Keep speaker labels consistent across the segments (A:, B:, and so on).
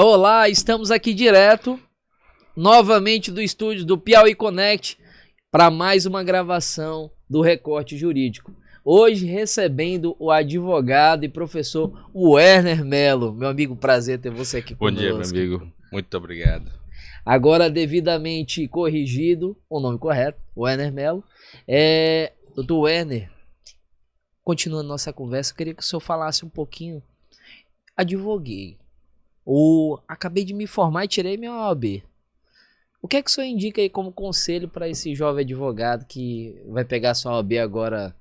A: Olá, estamos aqui direto, novamente do estúdio do Piauí Connect, para mais uma gravação do Recorte Jurídico. Hoje recebendo o advogado e professor Werner Melo. Meu amigo, prazer ter você aqui
B: Bom
A: conosco.
B: dia, meu amigo. Muito obrigado.
A: Agora devidamente corrigido, o nome correto, Werner Melo. Doutor Werner, continuando nossa conversa, eu queria que o senhor falasse um pouquinho. Advoguei. Acabei de me formar e tirei minha OAB. O que é que o senhor indica aí como conselho para esse jovem advogado que vai pegar sua OAB agora,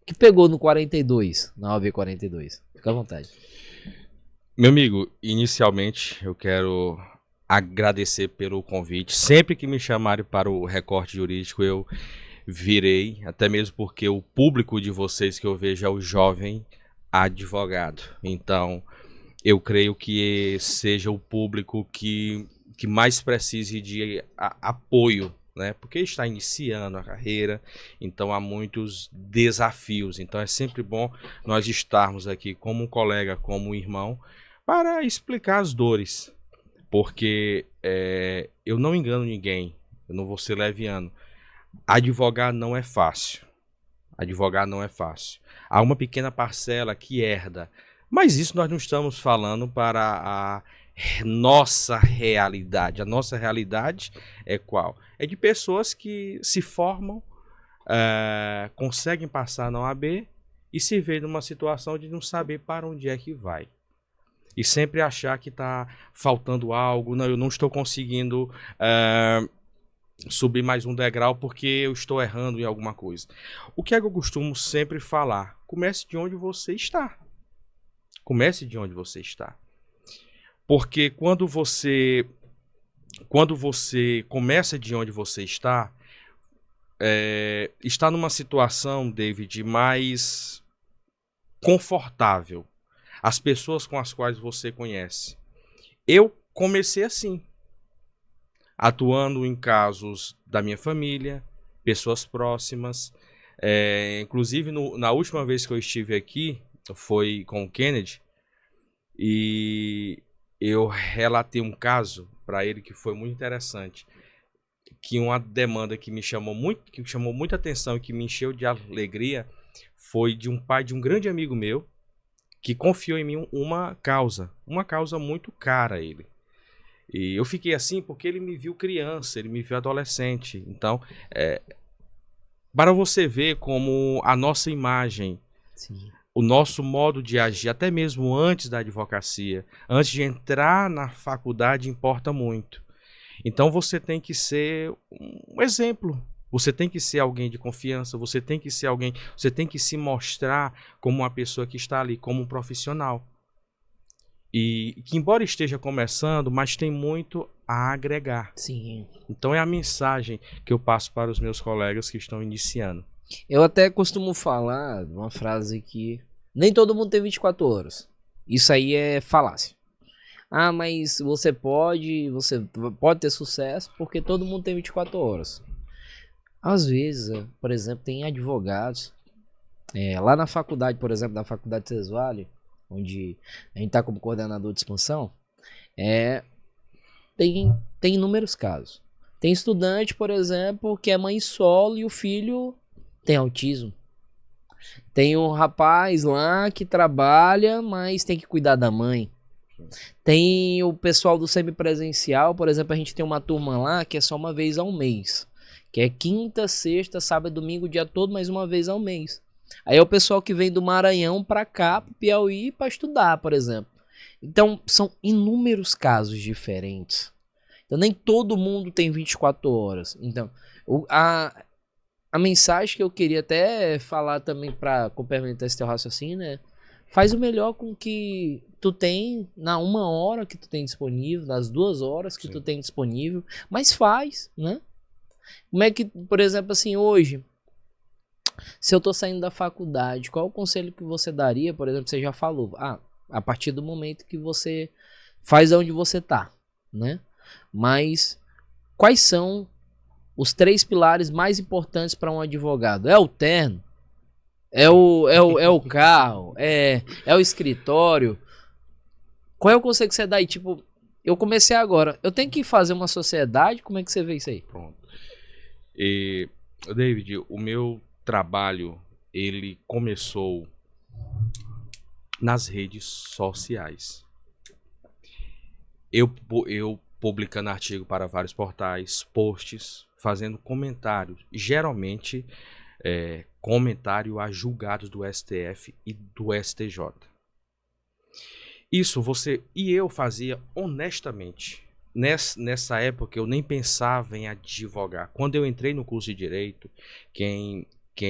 A: que pegou no 42, na OAB 42? Fica à vontade.
B: Meu amigo, inicialmente eu quero agradecer pelo convite. Sempre que me chamarem para o Recorte Jurídico, eu virei, até mesmo porque o público de vocês que eu vejo é o jovem advogado. Então, eu creio que seja o público que mais precise de apoio, né? Porque está iniciando a carreira, então há muitos desafios. Então é sempre bom nós estarmos aqui como um colega, como um irmão, para explicar as dores. Porque eu não engano ninguém, eu não vou ser leviano. Advogar não é fácil. Advogar não é fácil. Há uma pequena parcela que herda. Mas isso nós não estamos falando para a nossa realidade. A nossa realidade é qual? É de pessoas que se formam, conseguem passar na OAB e se vê numa situação de não saber para onde é que vai. E sempre achar que está faltando algo. Não, eu não estou conseguindo subir mais um degrau porque eu estou errando em alguma coisa. O que é que eu costumo sempre falar? Comece de onde você está. Comece de onde você está. Porque quando você começa de onde você está numa situação, David, mais confortável. As pessoas com as quais você conhece. Eu comecei assim, atuando em casos da minha família, pessoas próximas. Inclusive, na última vez que eu estive aqui, foi com o Kennedy, e eu relatei um caso para ele que foi muito interessante, que uma demanda que me chamou muita atenção e que me encheu de alegria foi de um pai de um grande amigo meu que confiou em mim uma causa muito cara a ele. E eu fiquei assim porque ele me viu criança, ele me viu adolescente. Então, para você ver como a nossa imagem, sim, o nosso modo de agir, até mesmo antes da advocacia, antes de entrar na faculdade, importa muito. Então você tem que ser um exemplo. Você tem que ser alguém de confiança, você tem que se mostrar como uma pessoa que está ali, como um profissional. E que embora esteja começando, mas tem muito a agregar.
A: Sim.
B: Então é a mensagem que eu passo para os meus colegas que estão iniciando.
A: Eu até costumo falar uma frase que nem todo mundo tem 24 horas. Isso aí é falácia. Ah, mas você pode ter sucesso porque todo mundo tem 24 horas. Às vezes, por exemplo, tem advogados, lá na faculdade, por exemplo, na faculdade de Cesvale, onde a gente está como coordenador de expansão, tem inúmeros casos. Tem estudante, por exemplo, que é mãe solo e o filho tem autismo. Tem um rapaz lá que trabalha, mas tem que cuidar da mãe. Tem o pessoal do semipresencial, por exemplo, a gente tem uma turma lá que é só uma vez ao mês. Que é quinta, sexta, sábado, domingo, o dia todo, mas uma vez ao mês. Aí é o pessoal que vem do Maranhão pra cá, pro Piauí, pra estudar, por exemplo. Então, são inúmeros casos diferentes. Então, nem todo mundo tem 24 horas. Então, a mensagem que eu queria até falar também pra complementar esse teu raciocínio, né? Faz o melhor com que tu tem na 1 hora que tu tem disponível, nas 2 horas que tu tem disponível, mas faz, né? Como é que, por exemplo, assim, hoje, se eu tô saindo da faculdade, qual o conselho que você daria? Por exemplo, você já falou, a partir do momento que você faz onde você tá, né? Mas quais são os 3 pilares mais importantes para um advogado? É o terno? É o carro? É o escritório? Qual é o conselho que você dá aí? Tipo, eu comecei agora. Eu tenho que fazer uma sociedade? Como é que você vê isso aí?
B: Pronto. E, David, o meu trabalho, ele começou nas redes sociais. Eu publicando artigo para vários portais, posts, fazendo comentários, geralmente comentário a julgados do STF e do STJ. Isso eu fazia honestamente. Nessa época eu nem pensava em advogar. Quando eu entrei no curso de Direito, quem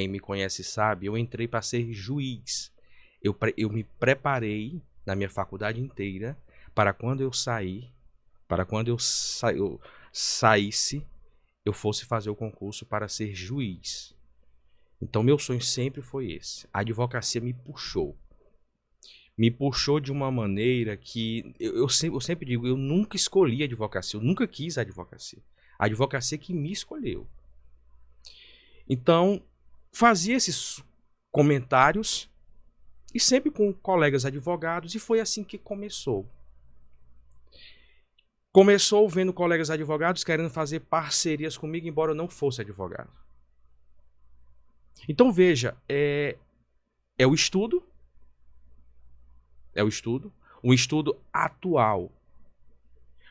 B: me conhece sabe, eu entrei para ser juiz. Eu me preparei na minha faculdade inteira para quando eu saísse, eu fosse fazer o concurso para ser juiz. Então meu sonho sempre foi esse. A advocacia me puxou. Me puxou de uma maneira que eu sempre digo, eu nunca escolhi a advocacia, eu nunca quis a advocacia. A advocacia que me escolheu. Então, fazia esses comentários e sempre com colegas advogados, e foi assim que começou. Começou vendo colegas advogados querendo fazer parcerias comigo, embora eu não fosse advogado. Então veja, é o estudo, um estudo atual,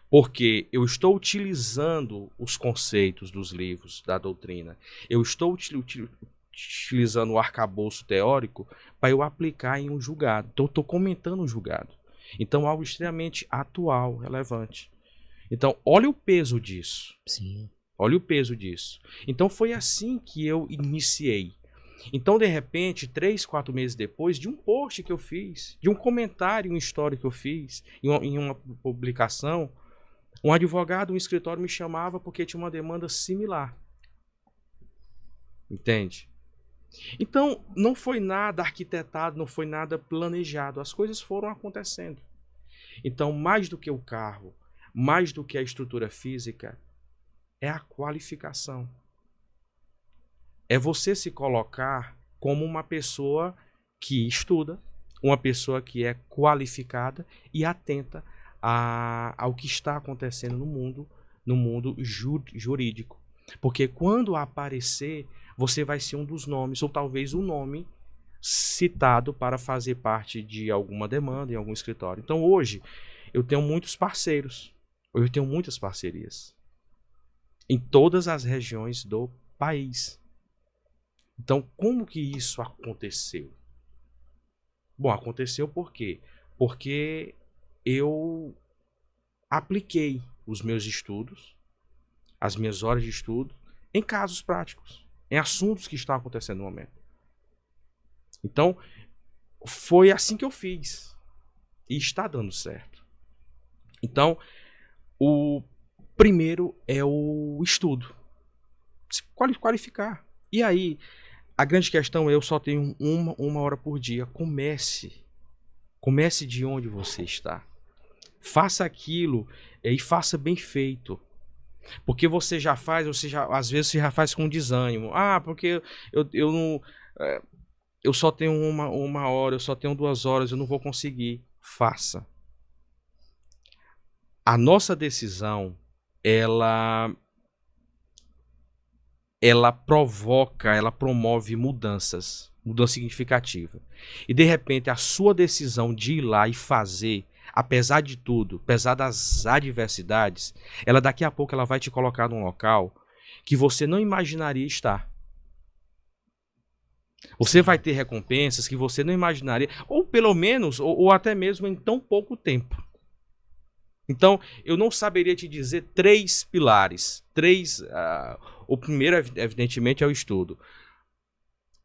B: porque eu estou utilizando os conceitos dos livros, da doutrina, eu estou utilizando o arcabouço teórico para eu aplicar em um julgado. Então eu estou comentando um julgado. Então algo extremamente atual, relevante. Então olha o peso disso.
A: Sim.
B: Olha o peso disso. Então foi assim que eu iniciei. Então, de repente, 3, 4 meses depois, de um post que eu fiz, de um comentário, uma história que eu fiz, em uma publicação, um advogado, um escritório me chamava porque tinha uma demanda similar. Entende? Então, não foi nada arquitetado, não foi nada planejado. As coisas foram acontecendo. Então, mais do que o carro, mais do que a estrutura física, é a qualificação. É você se colocar como uma pessoa que estuda, uma pessoa que é qualificada e atenta ao que está acontecendo no mundo jurídico. Porque quando aparecer, você vai ser um dos nomes, ou talvez o nome citado para fazer parte de alguma demanda em algum escritório. Então hoje, eu tenho muitos parceiros, eu tenho muitas parcerias em todas as regiões do país. Então, como que isso aconteceu? Bom, aconteceu por quê? Porque eu apliquei os meus estudos, as minhas horas de estudo, em casos práticos, em assuntos que estão acontecendo no momento. Então, foi assim que eu fiz. E está dando certo. Então, o primeiro é o estudo. Se qualificar. E aí, a grande questão é, eu só tenho uma hora por dia. Comece de onde você está. Faça aquilo e faça bem feito. Porque você já faz, às vezes você já faz com desânimo. Ah, porque eu não... eu só tenho uma hora, eu só tenho 2 horas, eu não vou conseguir. Faça. A nossa decisão, ela provoca, ela promove mudança significativa. E de repente a sua decisão de ir lá e fazer, apesar de tudo, apesar das adversidades, ela daqui a pouco ela vai te colocar num local que você não imaginaria estar. Você vai ter recompensas que você não imaginaria, ou pelo menos, ou até mesmo em tão pouco tempo. Então, eu não saberia te dizer 3 pilares. O primeiro, evidentemente, é o estudo.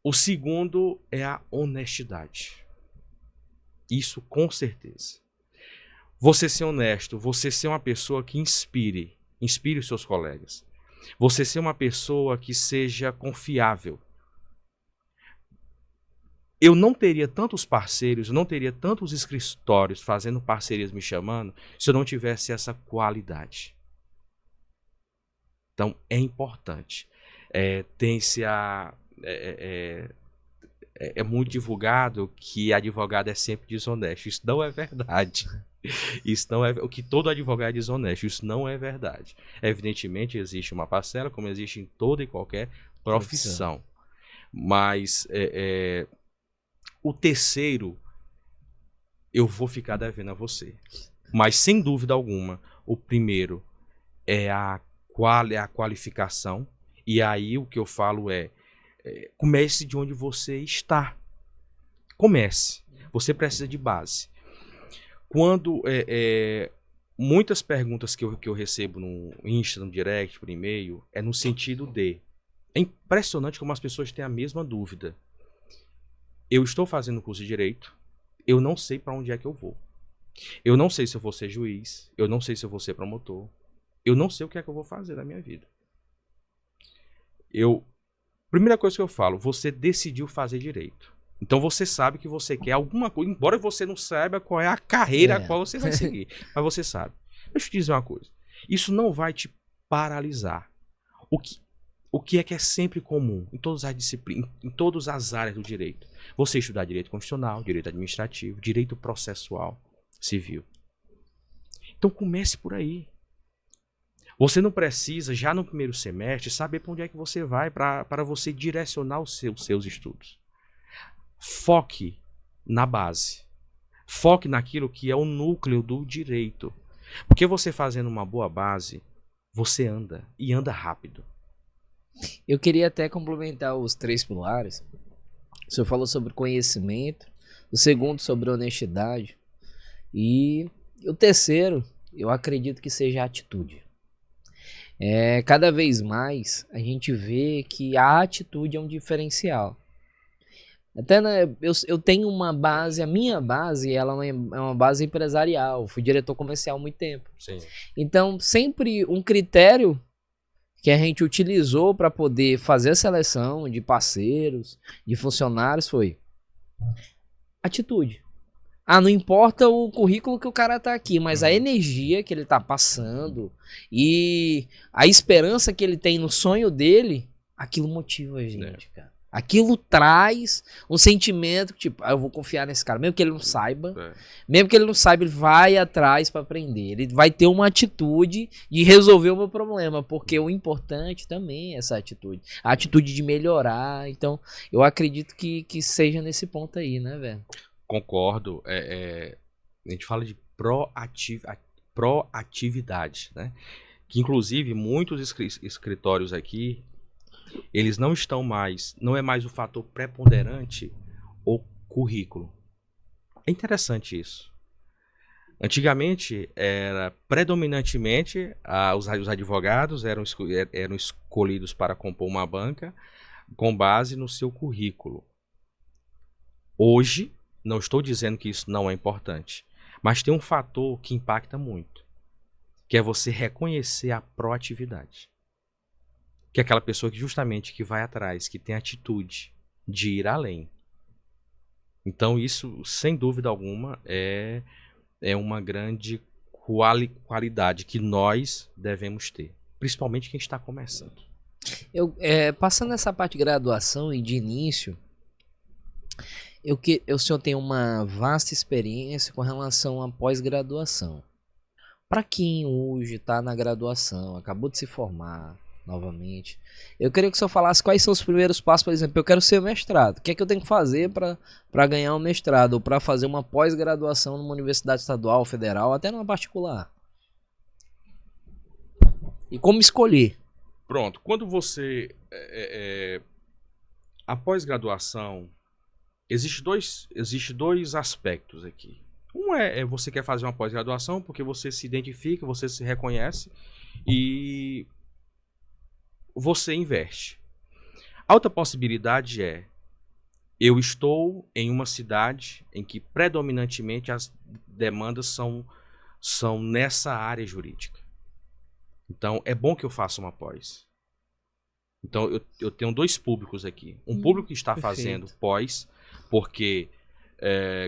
B: O segundo é a honestidade. Isso com certeza. Você ser honesto, você ser uma pessoa que inspire os seus colegas. Você ser uma pessoa que seja confiável. Eu não teria tantos parceiros, eu não teria tantos escritórios fazendo parcerias me chamando, se eu não tivesse essa qualidade. Então, é importante. É muito divulgado que advogado é sempre desonesto. Isso não é verdade. Isso não é o que todo advogado é desonesto. Isso não é verdade. Evidentemente, existe uma parcela, como existe em toda e qualquer profissão. Mas o terceiro, eu vou ficar devendo a você. Mas, sem dúvida alguma, o primeiro é a qualificação. E aí o que eu falo comece de onde você está. Comece. Você precisa de base. Quando muitas perguntas que eu recebo no Insta, no direct, por e-mail, é no sentido de... É impressionante como as pessoas têm a mesma dúvida. Eu estou fazendo curso de Direito, eu não sei para onde é que eu vou. Eu não sei se eu vou ser juiz, eu não sei se eu vou ser promotor, eu não sei o que é que eu vou fazer na minha vida. Primeira coisa que eu falo, você decidiu fazer Direito. Então você sabe que você quer alguma coisa, embora você não saiba qual é a carreira a qual você vai seguir. Mas você sabe. Deixa eu te dizer uma coisa. Isso não vai te paralisar. O que é sempre comum em todas as disciplinas, em todas as áreas do direito? Você estudar direito constitucional, direito administrativo, direito processual, civil. Então comece por aí. Você não precisa, já no primeiro semestre, saber para onde é que você vai para você direcionar os seus estudos. Foque na base. Foque naquilo que é o núcleo do direito. Porque você fazendo uma boa base, você anda, e anda rápido.
A: Eu queria até complementar os 3 pilares. O senhor falou sobre conhecimento, o segundo sobre honestidade, e o terceiro, eu acredito que seja a atitude. Cada vez mais a gente vê que a atitude é um diferencial. Até eu tenho uma base, a minha base ela é uma base empresarial, fui diretor comercial há muito tempo.
B: Sim.
A: Então sempre um critério que a gente utilizou para poder fazer a seleção de parceiros, de funcionários foi atitude. Não importa o currículo que o cara tá aqui, mas a energia que ele tá passando e a esperança que ele tem no sonho dele, aquilo motiva a gente, cara. Aquilo traz um sentimento que, tipo, eu vou confiar nesse cara. Mesmo que ele não saiba, ele vai atrás para aprender. Ele vai ter uma atitude de resolver o meu problema, porque o importante também é essa atitude. A atitude de melhorar. Então, eu acredito que seja nesse ponto aí, né, velho?
B: Concordo. A gente fala de proatividade, né? Que, inclusive, muitos escritórios aqui, eles não é mais o fator preponderante o currículo. É interessante isso. Antigamente, era predominantemente os advogados eram escolhidos para compor uma banca com base no seu currículo. Hoje, não estou dizendo que isso não é importante, mas tem um fator que impacta muito, que é você reconhecer a proatividade. Que é aquela pessoa que justamente que vai atrás, que tem atitude de ir além. Então isso, sem dúvida alguma, é uma grande qualidade que nós devemos ter. Principalmente quem está começando.
A: Passando essa parte de graduação e de início, o senhor tem uma vasta experiência com relação à pós-graduação. Para quem hoje está na graduação, acabou de se formar novamente, eu queria que o senhor falasse quais são os primeiros passos. Por exemplo, eu quero ser mestrado. O que é que eu tenho que fazer para ganhar um mestrado ou para fazer uma pós-graduação numa universidade estadual, federal, até numa particular? E como escolher?
B: Pronto, quando você... a pós-graduação, existe dois aspectos aqui. Um é você quer fazer uma pós-graduação porque você se identifica, você se reconhece e você investe. A outra possibilidade eu estou em uma cidade em que predominantemente as demandas são nessa área jurídica. Então é bom que eu faça uma pós. Então eu tenho 2 públicos aqui. Um público que está fazendo pós porque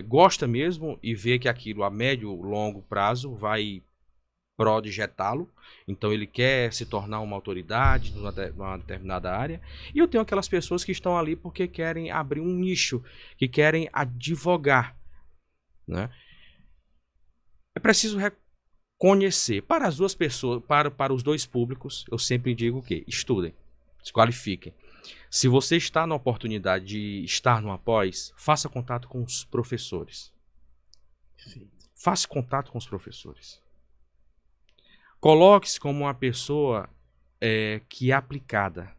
B: gosta mesmo e vê que aquilo a médio e longo prazo vai projetá-lo, então ele quer se tornar uma autoridade numa determinada área. E eu tenho aquelas pessoas que estão ali porque querem abrir um nicho, que querem advogar, né? É preciso reconhecer. Para as duas pessoas, para os dois públicos, eu sempre digo o quê? Estudem, se qualifiquem. Se você está na oportunidade de estar numa pós, faça contato com os professores. Faça contato com os professores. Coloque-se como uma pessoa que é aplicada.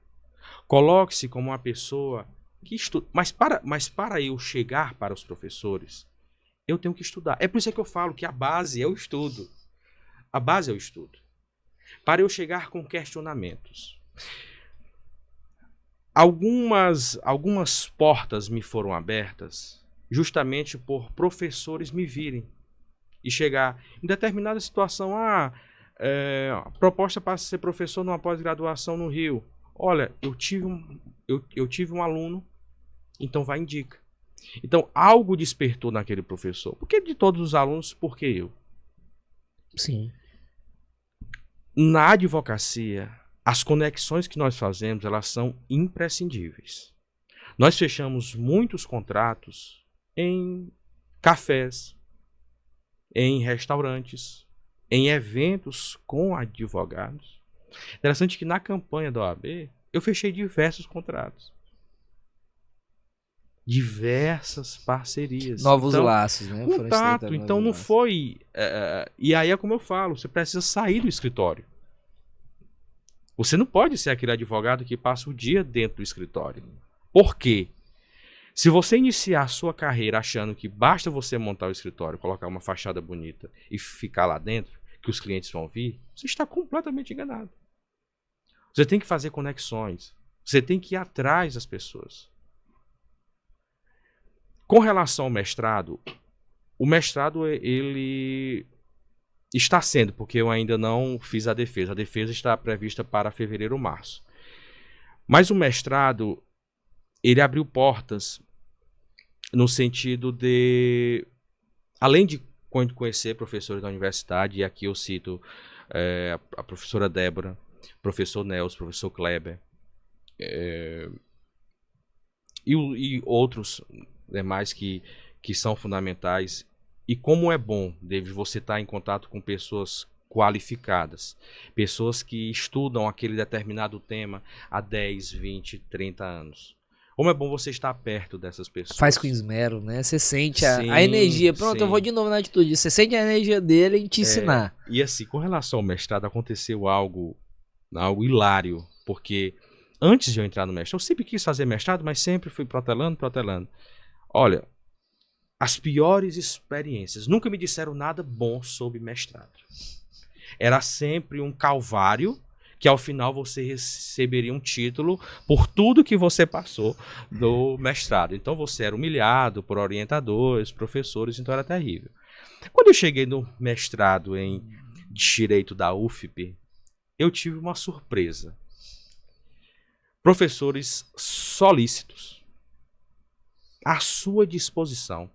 B: Coloque-se como uma pessoa que estuda. Mas para eu chegar para os professores, eu tenho que estudar. É por isso que eu falo que a base é o estudo. A base é o estudo. Para eu chegar com questionamentos. Algumas portas me foram abertas justamente por professores me virem e chegar em determinada situação. Proposta para ser professor numa pós-graduação no Rio. Olha, eu tive um aluno, então vai indica. Então algo despertou naquele professor. Por que de todos os alunos, por que eu?
A: Sim.
B: Na advocacia, as conexões que nós fazemos, elas são imprescindíveis. Nós fechamos muitos contratos em cafés, em restaurantes, em eventos com advogados. Interessante que na campanha da OAB, eu fechei diversos contratos. Diversas parcerias.
A: Novos
B: então,
A: laços, né?
B: Contato. Então não foi... e aí é como eu falo, você precisa sair do escritório. Você não pode ser aquele advogado que passa o dia dentro do escritório. Por quê? Se você iniciar a sua carreira achando que basta você montar o escritório, colocar uma fachada bonita e ficar lá dentro, que os clientes vão vir, você está completamente enganado. Você tem que fazer conexões. Você tem que ir atrás das pessoas. Com relação ao mestrado, o mestrado ele está sendo, porque eu ainda não fiz a defesa. A defesa está prevista para fevereiro ou março. Mas o mestrado, ele abriu portas no sentido de, além de conhecer professores da universidade, e aqui eu cito a professora Débora, professor Nelson, professor Kleber, e outros demais que são fundamentais. E como é bom, David, você estar em contato com pessoas qualificadas, pessoas que estudam aquele determinado tema há 10, 20, 30 anos. Como é bom você estar perto dessas pessoas.
A: Faz com esmero, né? Você sente
B: Sim,
A: a energia. Pronto,
B: sim.
A: eu vou de novo na atitude. Você sente a energia dele em te ensinar.
B: E assim, com relação ao mestrado, aconteceu algo hilário, porque antes de eu entrar no mestrado, eu sempre quis fazer mestrado, mas sempre fui protelando. Olha, as piores experiências, nunca me disseram nada bom sobre mestrado. Era sempre um calvário, que ao final você receberia um título por tudo que você passou do mestrado. Então você era humilhado por orientadores, professores, então era terrível. Quando eu cheguei no mestrado em Direito da UFP, eu tive uma surpresa. Professores solícitos, à sua disposição.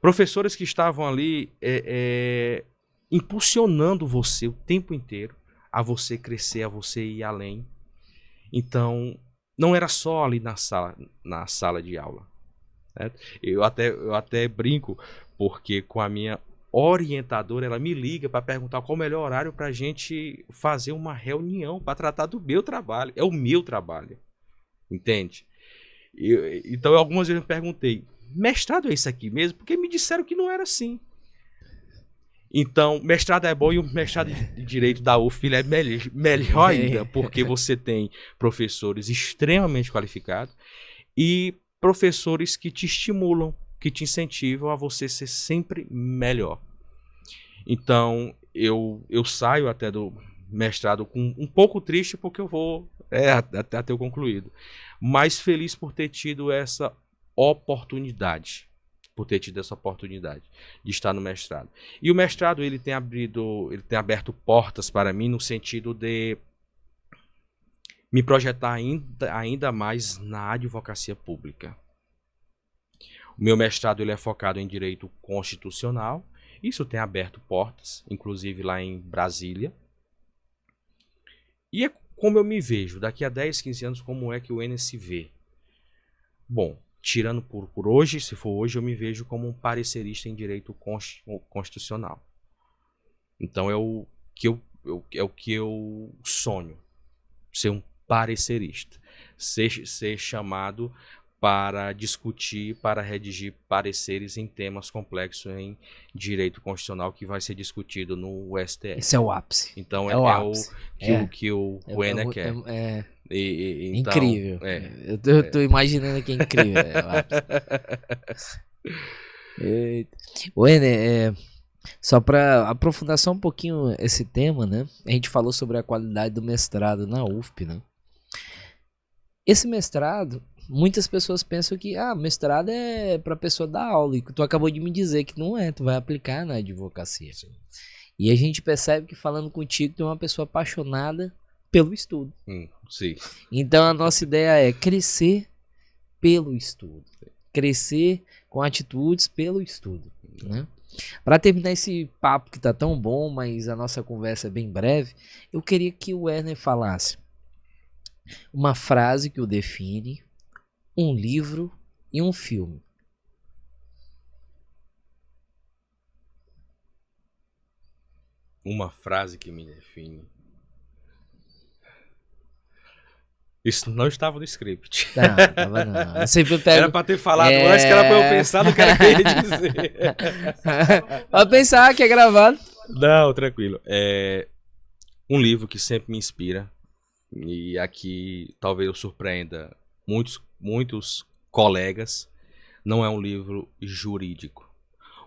B: Professores que estavam ali impulsionando você o tempo inteiro a você crescer, a você ir além. Então, não era só ali na sala de aula. Né? Eu até brinco, porque com a minha orientadora, ela me liga para perguntar qual o melhor horário para a gente fazer uma reunião para tratar do meu trabalho. É o meu trabalho. Entende? Então, algumas vezes eu me perguntei, mestrado é isso aqui mesmo? Porque me disseram que não era assim. Então, mestrado é bom e o mestrado de Direito da UFP é melhor ainda, porque você tem professores extremamente qualificados e professores que te estimulam, que te incentivam a você ser sempre melhor. Então, eu saio até do mestrado com um pouco triste, porque eu vou até eu concluído, mas feliz por ter tido essa oportunidade. De estar no mestrado. E o mestrado ele tem aberto portas para mim no sentido de me projetar ainda mais na advocacia pública. O meu mestrado ele é focado em direito constitucional. Isso tem aberto portas, inclusive lá em Brasília. E é como eu me vejo daqui a 10, 15 anos, como é que o Enes se vê. Bom, tirando por hoje, se for hoje, eu me vejo como um parecerista em direito constitucional. Então é o que eu sonho, ser um parecerista, ser chamado para discutir, para redigir pareceres em temas complexos em direito constitucional que vai ser discutido no STF.
A: Esse é o ápice.
B: Então
A: É o ápice.
B: o que o Ener quer. Então,
A: incrível. Eu tô imaginando aqui, é incrível. É o ápice. Eita. O Ener, só para aprofundar só um pouquinho esse tema, né? A gente falou sobre a qualidade do mestrado na UFP, né? Esse mestrado, muitas pessoas pensam que mestrado é para pessoa dar aula, e tu acabou de me dizer que não é, tu vai aplicar na advocacia. Sim. E a gente percebe que falando contigo, tu é uma pessoa apaixonada pelo estudo.
B: Sim.
A: Então a nossa ideia é crescer pelo estudo, crescer com atitudes pelo estudo, né? Para terminar esse papo que tá tão bom, mas a nossa conversa é bem breve, eu queria que o Werner falasse uma frase que o define, um livro e um filme.
B: Uma frase que me define. Isso não estava no script.
A: Não, tava não. Eu sempre pego...
B: Era pra ter falado antes, que era pra eu pensar no que era que eu ia dizer.
A: Pode pensar que é gravado.
B: Não, tranquilo. É um livro que sempre me inspira. E aqui talvez eu surpreenda muitos colegas. Não é um livro jurídico.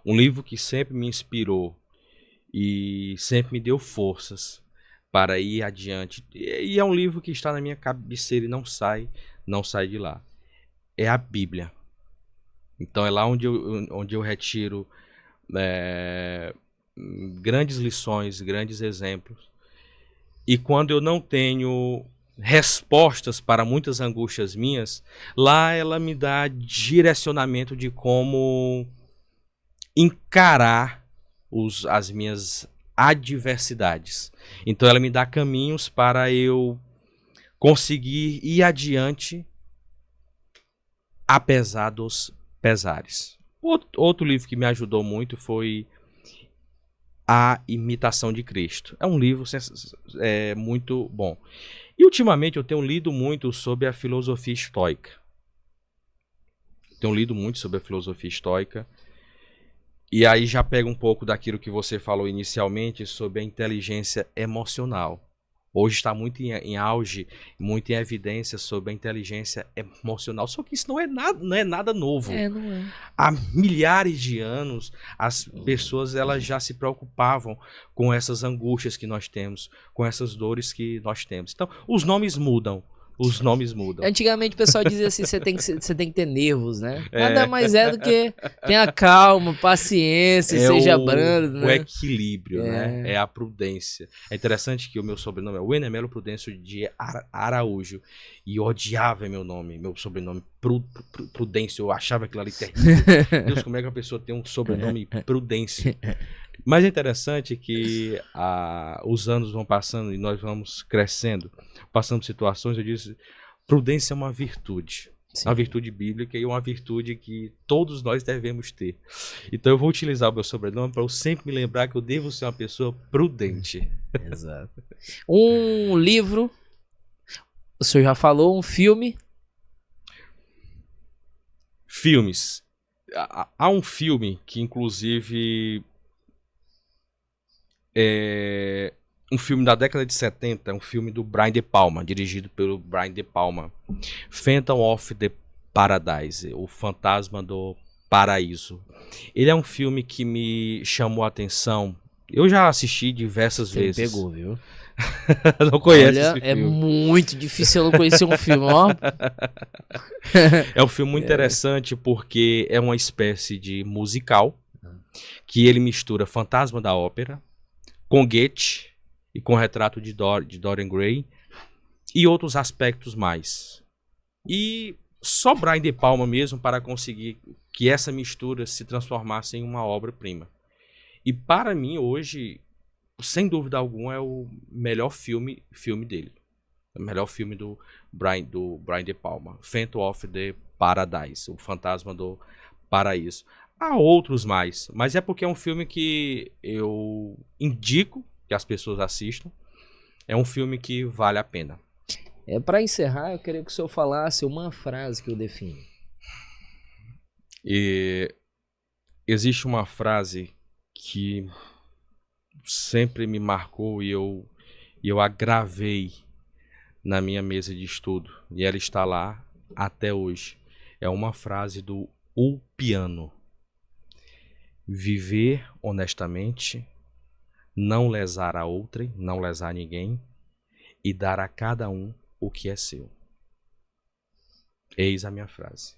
B: Um livro que sempre me inspirou e sempre me deu forças para ir adiante. E é um livro que está na minha cabeceira e não sai de lá. É a Bíblia. Então é lá onde eu retiro grandes lições, grandes exemplos. E quando eu não tenho respostas para muitas angústias minhas, lá ela me dá direcionamento de como encarar as minhas adversidades. Então ela me dá caminhos para eu conseguir ir adiante apesar dos pesares. Outro livro que me ajudou muito foi A Imitação de Cristo. É um livro muito bom. E ultimamente eu tenho lido muito sobre a filosofia estoica. E aí já pega um pouco daquilo que você falou inicialmente sobre a inteligência emocional. Hoje está muito em auge, muito em evidência sobre a inteligência emocional. Só que isso não é nada novo.
A: Não é.
B: Há milhares de anos, as pessoas elas já se preocupavam com essas angústias que nós temos, com essas dores que nós temos. Então, os nomes mudam.
A: Antigamente o pessoal dizia assim, você tem que ter nervos, né? Nada mais é do que tenha calma, paciência, seja brando, né?
B: O equilíbrio, né? É a prudência. É interessante que o meu sobrenome é Werner Melo Prudêncio de Araújo. E eu odiava meu sobrenome Prudêncio. Eu achava aquilo ali terrível. Deus, como é que a pessoa tem um sobrenome Prudêncio? Mas é interessante que os anos vão passando e nós vamos crescendo, passando situações. Eu disse, prudência é uma virtude. Sim. Uma virtude bíblica e uma virtude que todos nós devemos ter. Então eu vou utilizar o meu sobrenome para eu sempre me lembrar que eu devo ser uma pessoa prudente.
A: Exato. Um livro, o senhor já falou, um filme?
B: Filmes. Há um filme que inclusive... um filme da década de 70, um filme do Brian De Palma, dirigido pelo Brian De Palma, Phantom of the Paradise, o Fantasma do Paraíso. Ele é um filme que me chamou a atenção. Eu já assisti diversas vezes.
A: Você pegou, viu?
B: Não conhece esse filme.
A: É muito difícil eu não conhecer um filme, ó.
B: É um filme muito interessante porque é uma espécie de musical que ele mistura Fantasma da Ópera com Goethe e com o retrato de Dorian Gray e outros aspectos mais. E só Brian De Palma mesmo para conseguir que essa mistura se transformasse em uma obra-prima. E para mim hoje, sem dúvida alguma, é o melhor filme dele. O melhor filme do Brian De Palma, Phantom of the Paradise, o Fantasma do Paraíso. Há outros mais, mas é porque é um filme que eu indico que as pessoas assistam. É um filme que vale a pena.
A: Para encerrar, eu queria que o senhor falasse uma frase que o define.
B: E existe uma frase que sempre me marcou e eu a gravei na minha mesa de estudo. E ela está lá até hoje. É uma frase do Ulpiano. Viver honestamente, não lesar a outrem, não lesar ninguém, e dar a cada um o que é seu. Eis a minha frase.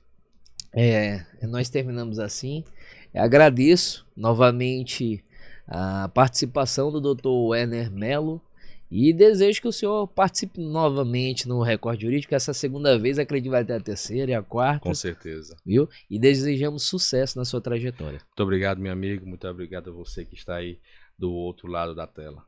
A: Nós terminamos assim. Agradeço novamente a participação do Dr. Werner Melo e desejo que o senhor participe novamente no Recorde Jurídico. Essa segunda vez, acredito que vai ter a terceira e a quarta.
B: Com certeza.
A: Viu? E desejamos sucesso na sua trajetória.
B: Muito obrigado, meu amigo. Muito obrigado a você que está aí do outro lado da tela.